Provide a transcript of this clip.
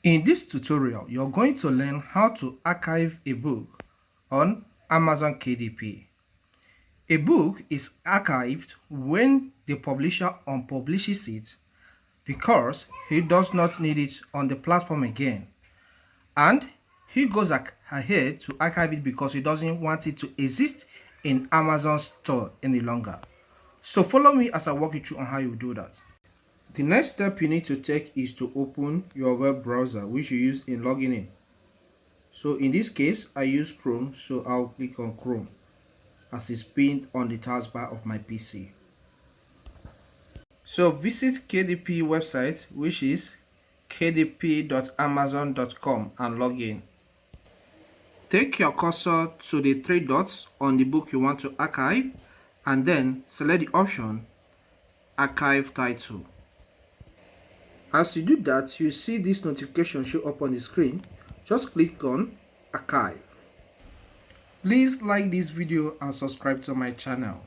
In this tutorial, you're going to learn how to archive a book on Amazon KDP. A book is archived when the publisher unpublishes it because he does not need it on the platform again, and he goes ahead to archive it because he doesn't want it to exist in Amazon's store any longer. So follow me as I walk you through on how you do that. The next step you need to take is to open your web browser which you use in logging in. So in this case I use Chrome, so I'll click on Chrome as it's pinned on the taskbar of my PC. So visit KDP website, which is kdp.amazon.com, and log in. Take your cursor to the three dots on the book you want to archive and then select the option Archive Title. As you do that, you see this notification show up on the screen. Just click on Archive. Please like this video and subscribe to my channel.